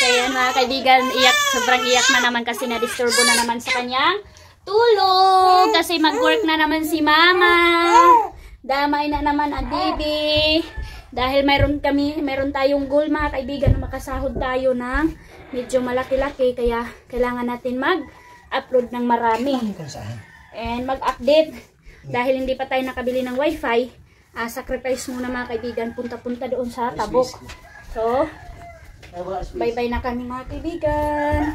Ayan mga kaibigan, sobrang iyak na naman kasi na-disturbo na naman sa kanyang tulog. Kasi mag-work na naman si mama. Damay na naman ang baby. Dahil meron tayong goal mga kaibigan na makasahod tayo ng medyo malaki-laki. Kaya kailangan natin mag-upload ng marami. And mag-update. Dahil hindi pa tayo nakabili ng wifi, sacrifice muna mga kaibigan. Punta-punta doon sa Tabuk. So, bye-bye na kami mga kaibigan.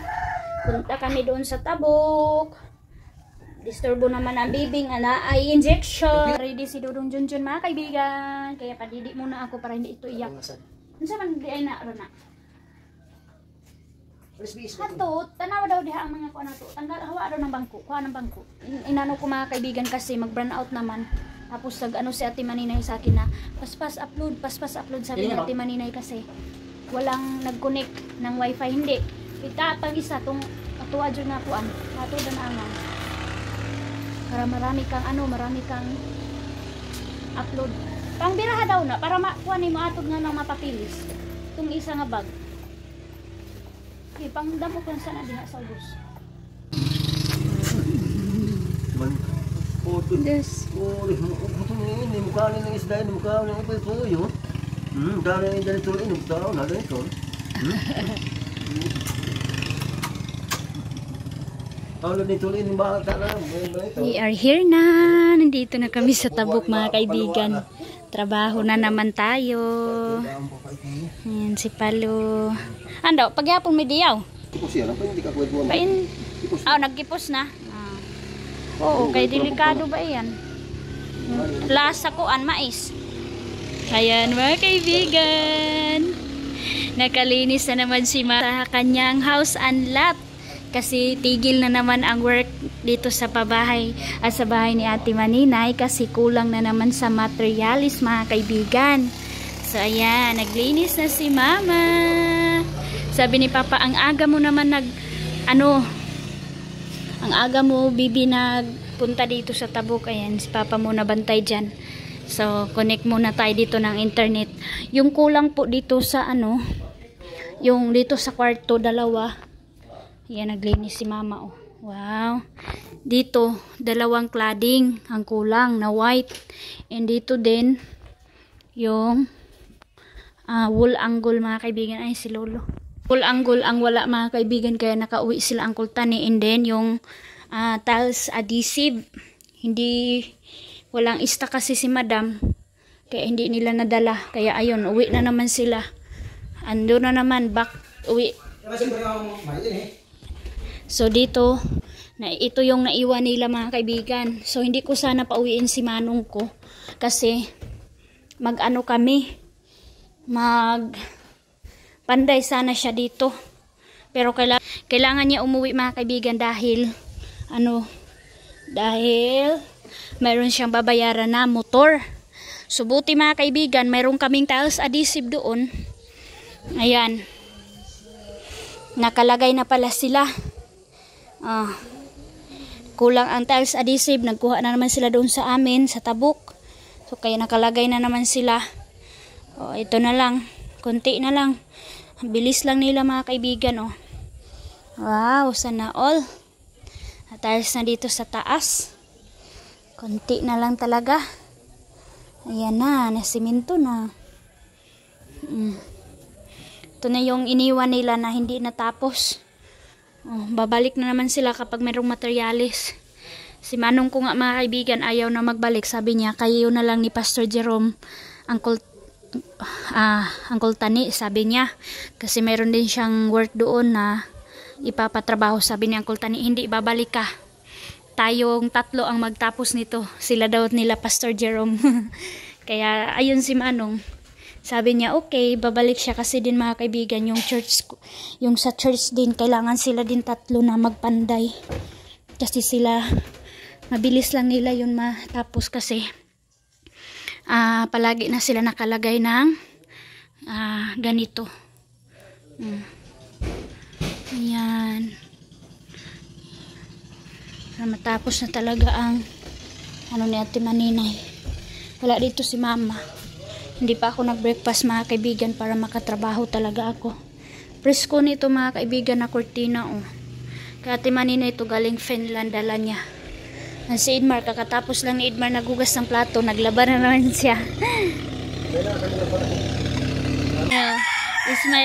Punta kami doon sa Tabuk. Disturbo naman ang bibing ay injection. Ready si Dudong Junjun mga kaibigan. Kaya padidi muna ako para hindi ito iyak. Ano sa man di ay na Rona? Hato, tanawa daw diha ang mga kuan nato. Tanggal hawa daw ng bangko. Kuha ng bangko. Inano ko mga kaibigan kasi mag-burn out naman. Tapos ano si Ate Maninay sa akin na paspas upload sabi ni Ate Maninay kasi walang nag-connect ng wifi. Hindi. Kita pag isa tong atuwa dyan nga kuan. Ato na angan. Para marami kang upload. Pangbiraha daw na para makuha ni mo atog nga nang mapapilis. Itong isa nga bag. Okay, pangdamo ko sana diha sa ubos. Yes. Ini mukha ng isda, ini mukha ng ipatuyo. Dali ito ini mukha na ito. We are here na. Nandito na kami sa Tabuk mga kaibigan. Trabaho na naman tayo. Ayan si Palo. Ando, paghapon may diyaw. Nagkipos na. Oo, kay delikado ba yan? Lasa kuan mais. Ayan mga kaibigan. Nakalinis na naman si Ma sa kanyang house and lot. Kasi tigil na naman ang work dito sa pabahay at sa bahay ni Ate Maninay kasi kulang na naman sa materialis mga kaibigan. So ayan, naglinis na si Mama. Sabi ni Papa, ang aga mo naman ang aga mo bibi nagpunta dito sa Tabuk. Ayan, si Papa mo nabantay dyan. So connect muna tayo dito ng internet. Yung kulang po dito sa yung dito sa kwarto, dalawa. Yan, naglinis si Mama, oh. Wow. Dito, dalawang cladding ang kulang na white. And dito din, yung wool angle, mga kaibigan. Ay, si Lolo. Wool angle ang wala, mga kaibigan. Kaya nakauwi sila ang Tani. And then, yung tiles adhesive. Walang ista kasi si Madam. Kaya hindi nila nadala. Kaya ayun, uwi na naman sila. Ando na naman, uwi. So dito, ito yung naiwan nila mga kaibigan. So hindi ko sana pauwiin si Manong ko. Kasi panday sana siya dito. Pero kailangan niya umuwi mga kaibigan dahil mayroon siyang babayaran na motor. So buti mga kaibigan, mayroon kaming tiles adhesive doon. Ayan. Nakalagay na pala sila. Kulang ang tiles adhesive. Nagkuha na naman sila doon sa amin sa Tabuk. So kaya nakalagay na naman sila. Ito na lang, konti na lang. Bilis lang nila mga kaibigan. Wow, sana all. Tiles na dito sa taas. Konti na lang talaga. Ayan na, nasiminto na. Ito na yung iniwan nila na hindi natapos. Babalik na naman sila kapag mayroong materialis. Si Manong ko nga mga kaibigan ayaw na magbalik. Sabi niya kayo na lang ni Pastor Jerome, Uncle Tani, sabi niya. Kasi mayroon din siyang work doon na ipapatrabaho. Sabi ni Uncle Tani, hindi babalik ka. Tayong tatlo ang magtapos nito. Sila daw nila Pastor Jerome. Kaya ayun si Manong. Sabi niya, okay, babalik siya kasi din mga kaibigan, yung sa church din, kailangan sila din tatlo na magpanday. Kasi sila, mabilis lang nila yun matapos kasi palagi na sila nakalagay ng ganito. Ayan. Matapos na talaga ang ni Ate Maninay. Wala dito si Mama. Hindi pa ako nag-breakfast mga kaibigan para makatrabaho talaga ako. Presko nito mga kaibigan na kurtina oh. Kaya timanin na ito galing Finland dala niya. Si Idmar, kakatapos lang ni Idmar nagugas ng plato, naglaba na naman siya.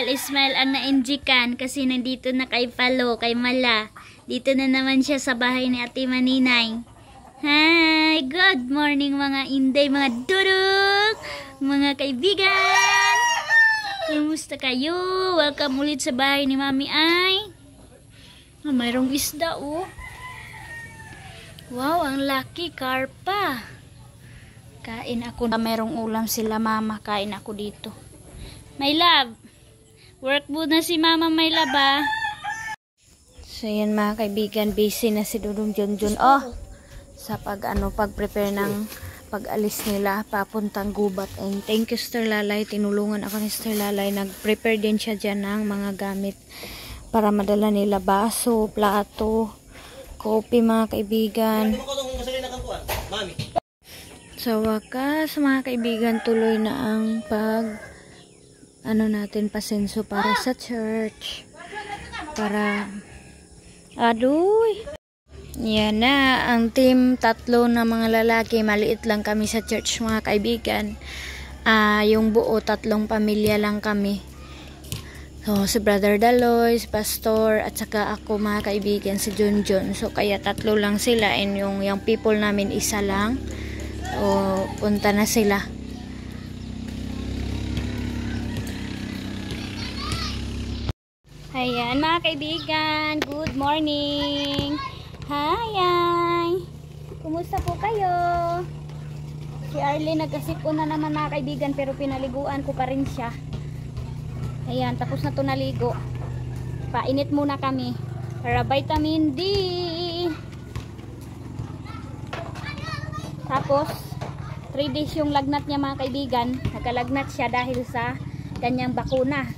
Ismail ang na-enjikan kasi nandito na kay Palo, kay Mala. Dito na naman siya sa bahay ni Ate Maninay. Hi! Good morning mga Inday, mga durug, mga kaibigan! Kumusta kayo? Welcome ulit sa bahay ni Mami Ay. Mayroong isda oh. Wow, ang laki, karpa. Kain ako. Mayroong ulam sila mama, kain ako dito. My love, work muna si mama, my love ah. So yan mga kaibigan, busy na si Dudong Junjun. Oh, sa pag-prepare ng pag-alis nila papuntang gubat. And thank you Sister Lalay, tinulungan ako ni Sister Lalay. Nag-prepare din siya dyan ng mga gamit para madala nila, baso, plato, kopi mga kaibigan. Sa wakas mga kaibigan, tuloy na ang natin pasenso para sa church. Para aduy. Yan na, ang team, 3 na mga lalaki, maliit lang kami sa church mga kaibigan. Yung buo, 3 pamilya lang kami. So, si Brother Daloy, si Pastor, at saka ako mga kaibigan, si Junjun. So, kaya 3 lang sila, and yung people namin, 1 lang. So, punta na sila. Ayan mga kaibigan, good morning! Hi! Kumusta po kayo? Si Arlene nagkasipon na naman mga kaibigan, pero pinaliguan ko pa rin siya. Ayan, tapos na to naligo. Painit muna kami para vitamin D. Tapos 3 days yung lagnat niya mga kaibigan. Nagkalagnat siya dahil sa kanyang bakuna,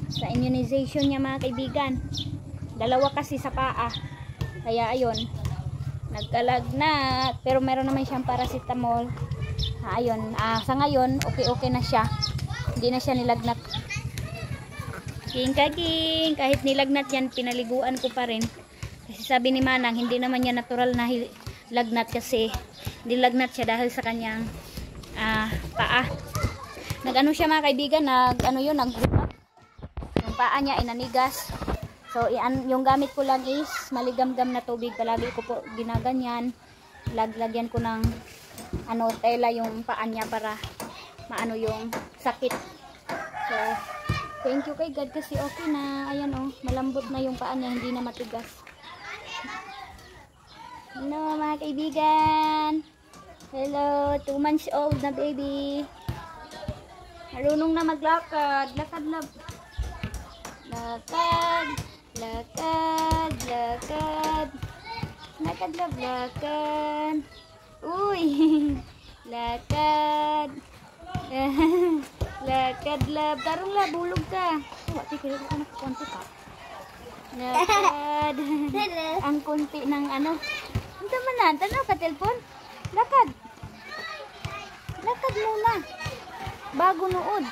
sa immunization niya mga kaibigan. 2 kasi sa paa. Kaya ayun, nagkalagnat, pero meron naman siyang paracetamol. Ayun, sa ngayon okay na siya. Hindi na siya nilagnat. King kaging, kahit nilagnat yan, pinaliguan ko pa rin. Kasi sabi ni Manang, hindi naman yan natural na lagnat, kasi nilagnat siya dahil sa kanyang paa. Nag-ano siya mga kaibigan, nag-gubat. Yung paa niya ay nanigas. So, yung gamit ko lang is maligamgam na tubig. Palagi ko po ginaganyan. Lagyan ko ng tela yung paa niya para maano yung sakit. So, thank you kay God kasi okay na. Ayan oh, malambot na yung paa niya, hindi na matigas. Hello mga kaibigan. Hello, 2 months old na baby. Marunong na maglakad. Lakad love. Lakad. Lakad, lakad. Lakad love, lakad. Uy. Lakad. Lakad love. Tarong love, bulog ka. Wati kayo ka nakakunti ka. Lakad. Ang kunti ng ano. Ito man na, tanaw ka telpon. Lakad. Lakad muna. Bago nood.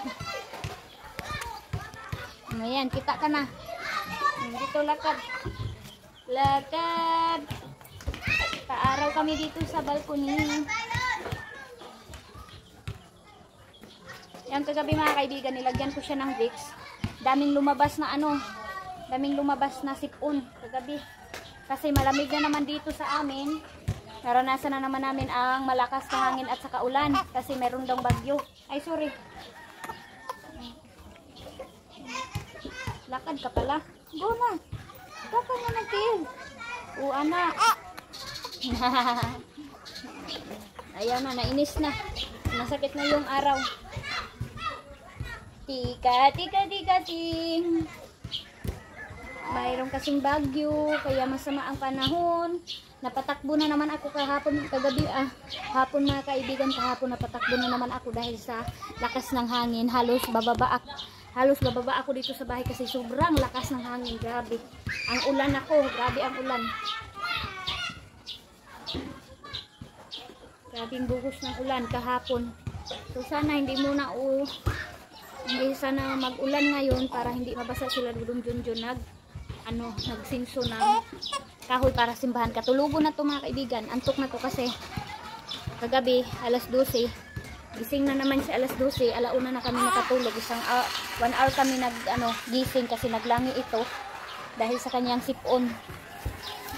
Ayan, kita ka na. Dito lakad. Lakad. Paaraw kami dito sa balcony. Yan kagabi mga kaibigan, nilagyan ko siya ng Vicks. Daming lumabas na sipon kagabi. Kasi malamig na naman dito sa amin. Naranasan na naman namin ang malakas na hangin at saka ulan. Kasi meron daw bagyo. Ay sorry. Lakad ka pala. Go na. Kapag na nag-kill. O anak. Ayaw na, nainis na. Nasakit na yung araw. Tika, tika, tika, ting. Mayroon kasing bagyo, kaya masama ang panahon. Napatakbo na naman ako kagabi. Hapon mga kaibigan, kahapon napatakbo na naman ako dahil sa lakas ng hangin. Halos bababa ako dito sa bahay kasi sobrang lakas ng hangin. Grabe. Ang ulan ako. Grabe ang ulan. Grabe ang bugos ng ulan kahapon. So sana hindi muna Hindi sana mag-ulan ngayon para hindi mabasa sila Dudong Junjun. Nagsinso ng kahoy para simbahan. Katulugo na to mga kaibigan. Antok na to kasi kagabi alas 12. Gising na naman si alas 12. Alauna na kami nakatulog. 1 hour kami gising kasi naglangi ito dahil sa kanyang sipon.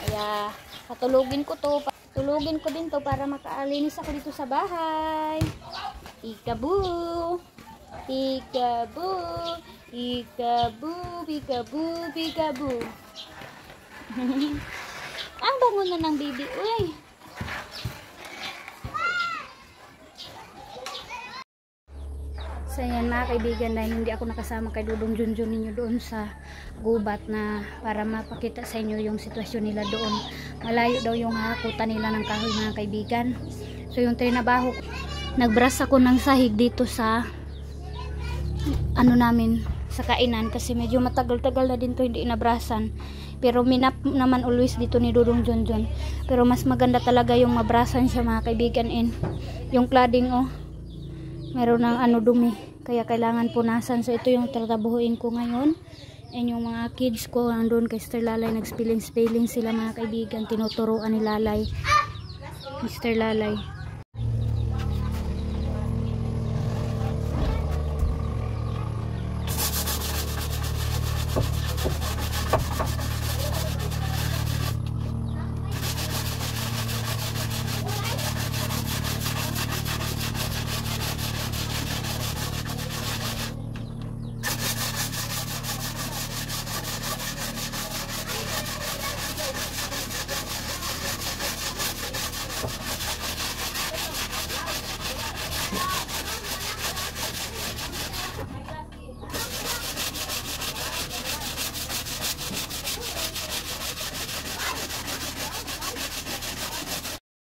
Kaya patulugin ko to. Tulugin ko din to para makaalinis ako dito sa bahay. Peekaboo! Peekaboo! Peekaboo! Peekaboo! Peekaboo! Ang bango na ng baby. Uy! So yan mga kaibigan, dahil hindi ako nakasama kay Dudong Junjun ninyo doon sa gubat na para mapakita sa inyo yung sitwasyon nila doon. Malayo daw yung hakutan nila ng kahoy mga kaibigan. So yung trinabaho, nagbras ako ng sahig dito sa namin sa kainan kasi medyo matagal-tagal na din to hindi inabrasan. Pero minap naman always dito ni Dudong Junjun. Pero mas maganda talaga yung mabrasan siya mga kaibigan. And yung cladding meron ng dumi, kaya kailangan punasan. So ito yung tratabuhin ko ngayon. And yung mga kids ko andun kay Mr. Lalay, nagspilling sila mga kaibigan, tinuturuan ni Lalay, Mr. Lalay.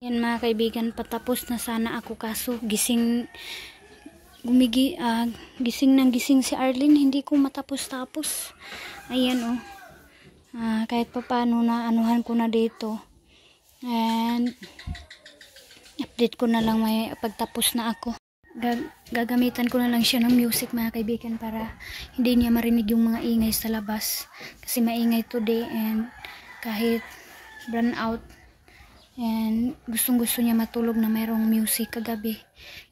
Yan mga kaibigan, patapos na sana ako kaso gising si Arlene, hindi ko matapos-tapos. Ayan kahit pa paano na anuhan ko na dito. And update ko na lang may pagtapos na ako. Gagamitan ko na lang siya ng music mga kaibigan para hindi niya marinig yung mga ingay sa labas. Kasi maingay today and kahit burn out. And gustong-gusto niya matulog na mayroong music kagabi.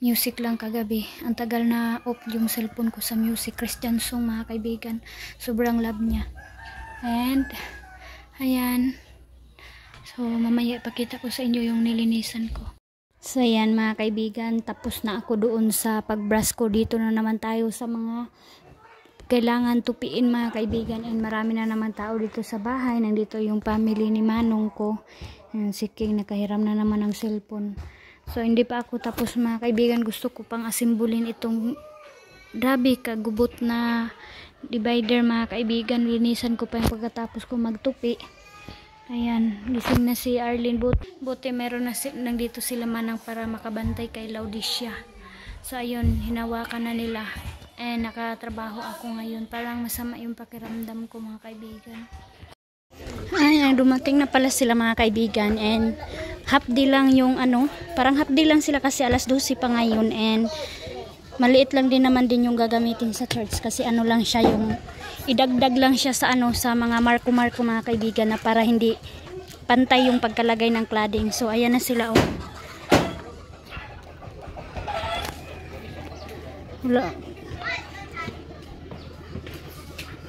Music lang kagabi. Ang tagal na off yung cellphone ko sa music. Christian song mga kaibigan. Sobrang love niya. And ayan. So mamaya pakita ko sa inyo yung nilinisan ko. So ayan mga kaibigan. Tapos na ako doon sa pagbrush ko. Dito na naman tayo sa mga kailangan tupiin mga kaibigan. And marami na naman tao dito sa bahay. Nandito yung family ni Manong ko. And si King nakahiram na naman ng cellphone. So hindi pa ako tapos mga kaibigan. Gusto ko pang asimbulin itong grabe kagubot na divider mga kaibigan. Linisan ko pa yung pagkatapos ko magtupi. Ayan, gising na si Arlene. Buti meron na nandito sila Manang para makabantay kay Laudisha. So ayun, hinawakan na nila. And nakatrabaho ako ngayon. Parang masama yung pakiramdam ko mga kaibigan. Ayan, dumating na pala sila mga kaibigan. And half day lang yung parang half day lang sila kasi alas 12 pa ngayon. And maliit lang din naman din yung gagamitin sa church kasi lang siya yung idagdag lang siya sa sa mga marko-marko mga kaibigan na para hindi pantay yung pagkalagay ng cladding. So ayan na sila Wala.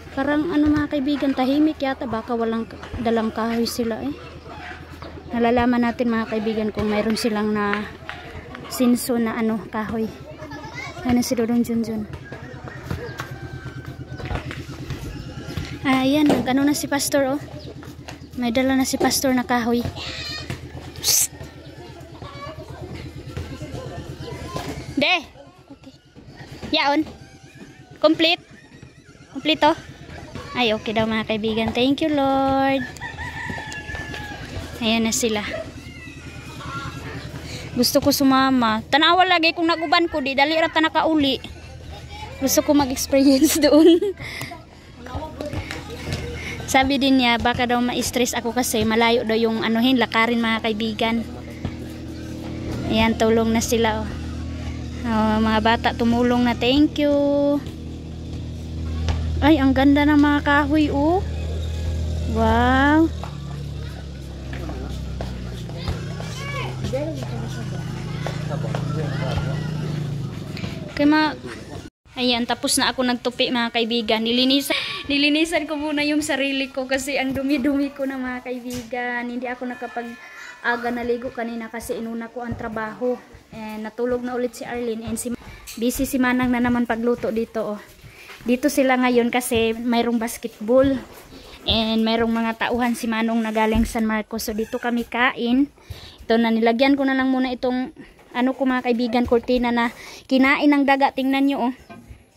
Parang mga kaibigan, tahimik yata, baka walang dalang kahoy sila Nalalaman natin mga kaibigan kung mayroon silang na sinso na kahoy. Ano si Dudong Junjun. Ayan, na si Pastor May dala na si Pastor na kahoy. Psst. De. Okay. Yaon. Complete. Complete Ay, okay daw mga kaibigan. Thank you, Lord. Ayan na sila. Gusto ko sumama. Tanawa lagi kung naguban ko. Di dali rata nakauli. Gusto ko mag-experience doon. Sabi din niya, baka daw ma-stress ako kasi malayo daw yung lakarin mga kaibigan. Ayan, tulong na sila. Mga bata tumulong na. Thank you. Ay, ang ganda ng mga kahoy, oh. Wow. Ayan, tapos na ako nagtupi mga kaibigan. Nilinisan ko muna yung sarili ko kasi ang dumi-dumi ko na mga kaibigan. Hindi ako nakapag-aga naligo kanina kasi inuna ko ang trabaho. And natulog na ulit si Arlene. And busy si Manang na naman pagluto dito. Oh. Dito sila ngayon kasi mayroong basketball. And mayroong mga tauhan si Manong na galing San Marcos. So dito kami kain. Ito na, nilagyan ko na lang muna itong ano ko mga kaibigan, kurtina na kinain ng daga. Tingnan nyo, oh.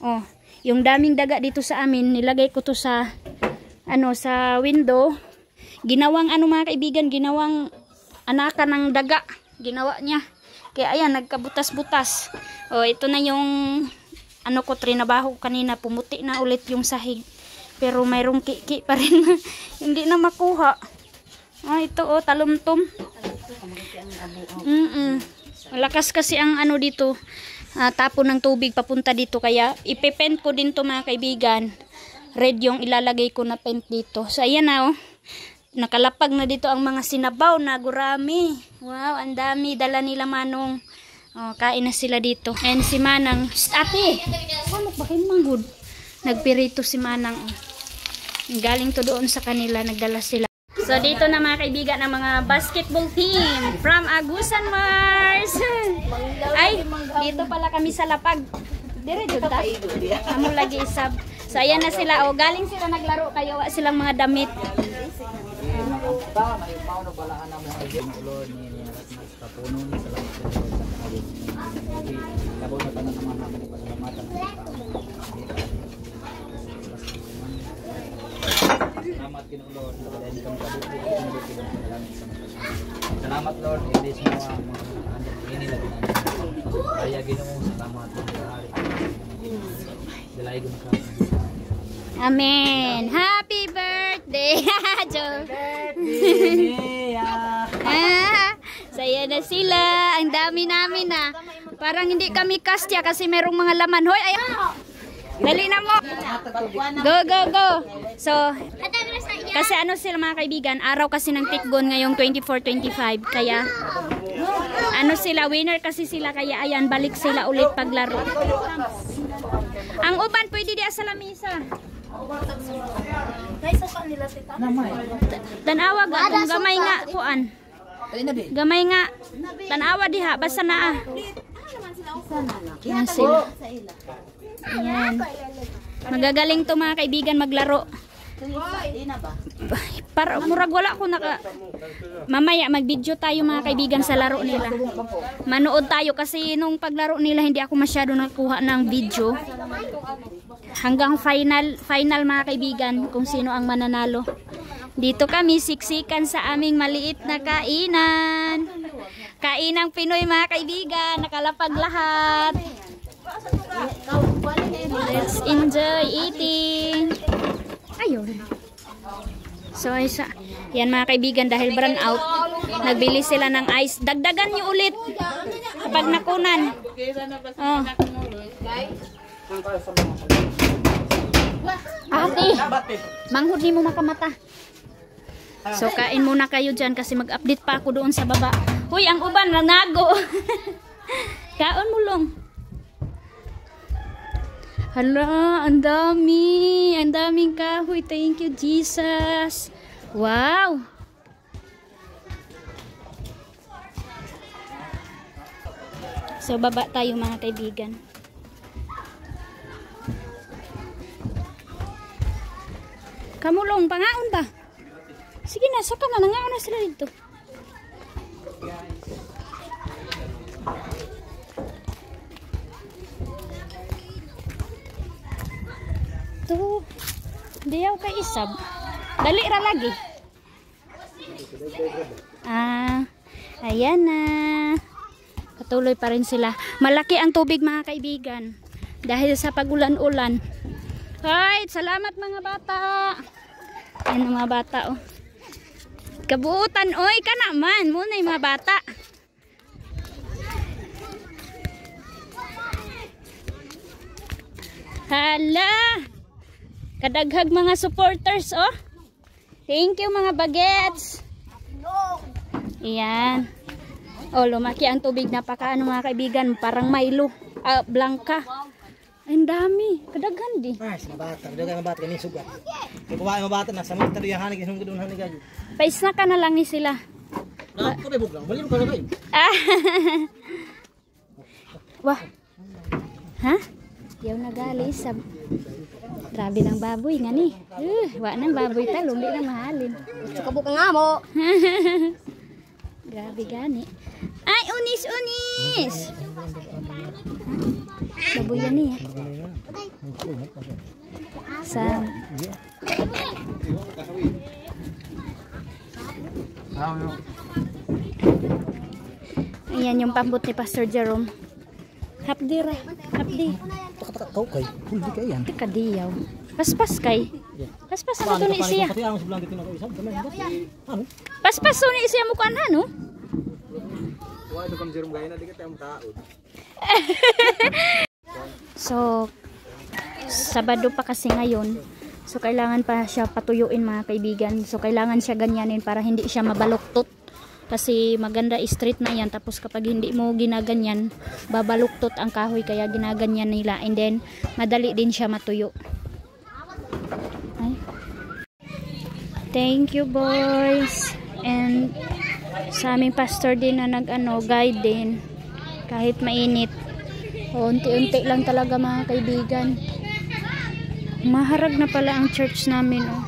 Oh, yung daming daga dito sa amin, nilagay ko to sa sa window. Ginawang mga kaibigan, ginawang anakan ng daga. Ginawa niya. Kaya ayan, nagkabutas-butas. Oh, ito na yung ko trinabaho kanina, pumuti na ulit yung sahig. Pero mayroong kiki pa rin hindi na makuha. Oh, ito oh, talumtom. Malakas kasi ang dito. Tapon ng tubig papunta dito, kaya ipepent ko din to mga kaibigan. Red yung ilalagay ko na paint dito. So ayan na, oh. Nakalapag na dito ang mga sinabaw na gurami. Wow, ang dami dala nila Manong. Oh, kain na sila dito. And si Manang, ate, ano ba kayo manghud? Nagpirito si Manang. Galing to doon sa kanila, nagdala sila. So dito na mga kaibigan ang mga basketball team from Agusan Mars. Ay, dito pala kami sa Lapag. Dire jud ta. Amo lagi isab. So ayan na sila, oh, galing sila naglaro kayo, wa silang mga damit. Salamat kinu Lord, salamat Lord, hindi semua ini lagi kaya Ginoo, salamat hari. Dalay gud ka. Amen. Happy birthday. Joe. Saya na sila. Ang dami namin na. Parang hindi kami kastya kasi merong mga laman. Hoy, ayan. Dali na mo. Go, go, go. So, kasi sila mga kaibigan, araw kasi ng Tikgon ngayong 24-25. Kaya, sila, winner kasi sila. Kaya ayan, balik sila ulit paglaro. Ang uban, pwede di sa lamisa. Tanawa ga, kung gamay nga, kuan. Gamay nga, tanawa diha, basta na Yan sila. Ayan. Magagaling to mga kaibigan maglaro. Para murag wala ko mamaya mag-video tayo mga kaibigan sa laro nila. Manood tayo kasi nung paglaro nila hindi ako masyado nakuha ng video. Hanggang final mga kaibigan kung sino ang mananalo. Dito kami siksikan sa aming maliit na kainan. Kainang Pinoy mga kaibigan, nakalapag lahat. Let's enjoy eating. Ayun. So, yan mga kaibigan, dahil brand out, nagbili sila ng ice. Dagdagan nyo ulit kapag nakunan. Oh. Ate, manghud ni mo makamata. So, kain muna kayo dyan kasi mag-update pa ako doon sa baba. Huy, ang uban, nanago. Kaon mo lang. Hala, ang dami. Ang daming kahoy. Thank you, Jesus. Wow. So, baba tayo mga kaibigan. Kamulong, pangaon ba? Sige na, saka na. Nangaon na sila dito. Ito. Diyaw kay isab. Dali ra lagi. Ayan na. Patuloy pa rin sila. Malaki ang tubig mga kaibigan. Dahil sa pagulan-ulan. Hoy, salamat mga bata. Ayan ang mga bata, oh. Kabuutan, oy, ka naman. Muna yung mga bata. Hala. Kadaghag mga supporters, oh. Thank you mga bagets. Ayan. Oh, lumaki ang tubig. Napakaano mga kaibigan. Parang Milo. Blanca. Ang dami. Kadaghan di. Ay, sa bata. Kadaghan mga bata. Kami sugat. Kaya kumain mga bata na. Sa mga talo yung hanig. Isang ganoon hanig agad. Paisna ka na lang ni sila. Kapay buglang. Balik ko na kayo. Wah. Ha? Yaw nagali sa... Grabe ng baboy nga ni. Wa nang baboy ta. Lumbi na mahalin. Gusto ka buka nga mo. Grabe gani. Ay, unis! Baboy yan niya. Sa... Ayan yung pambot ni Pastor Jerome. Hapdi ra. Hapdi. Kau kay. Pulbi kay yan. Teka diyaw. Paspas kay. Paspas ako to ni siya. Pati ang sebelah dito na ko isang. Ano? Paspas to ni siya mukhaan ha, no? Wala ito kang Jerome gaya na. Di ka tayong taon. So, Sabado pa kasi ngayon. So, kailangan pa siya patuyuin mga kaibigan. So, kailangan siya ganyanin para hindi siya mabaluktot. Kasi maganda straight na yan. Tapos kapag hindi mo ginaganyan, babaluktot ang kahoy. Kaya ginaganyan nila. And then, madali din siya matuyo. Ay. Thank you boys. And sa aming pastor din na guide din. Kahit mainit. Unti-unti lang talaga mga kaibigan. Maharag na pala ang church namin. Oh.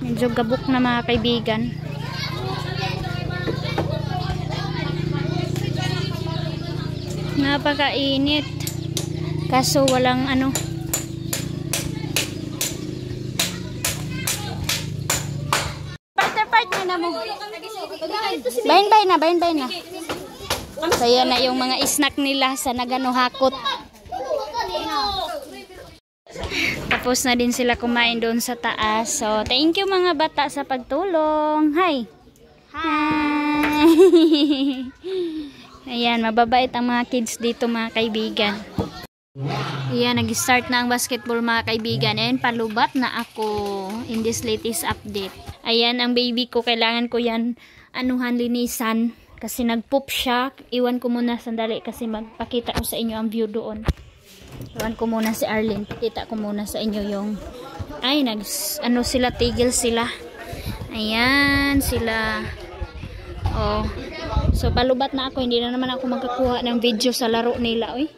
Medyo gabok na mga kaibigan. Napakainit. Kaso walang ano. Partner na mo. Bahin na. Kaya na yung mga snack nila sa nagano-hakot. Tapos na din sila kumain doon sa taas. So, thank you mga bata sa pagtulong. Hi! Hi! Ayan, mababait ang mga kids dito mga kaibigan. Ayan, nag-start na ang basketball mga kaibigan. Ayan, palubat na ako in this latest update. Ayan, ang baby ko, kailangan ko yan linisan. Kasi nag-poop siya. Iwan ko muna sandali kasi magpakita ko sa inyo ang view doon. Iwan ko muna si Arlene. Pakita ko muna sa inyo yung... Ay, sila, tigil sila. Ayan, sila... Oh. So, palubat na ako. Hindi na naman ako magkakuha ng video sa laro nila. Uy.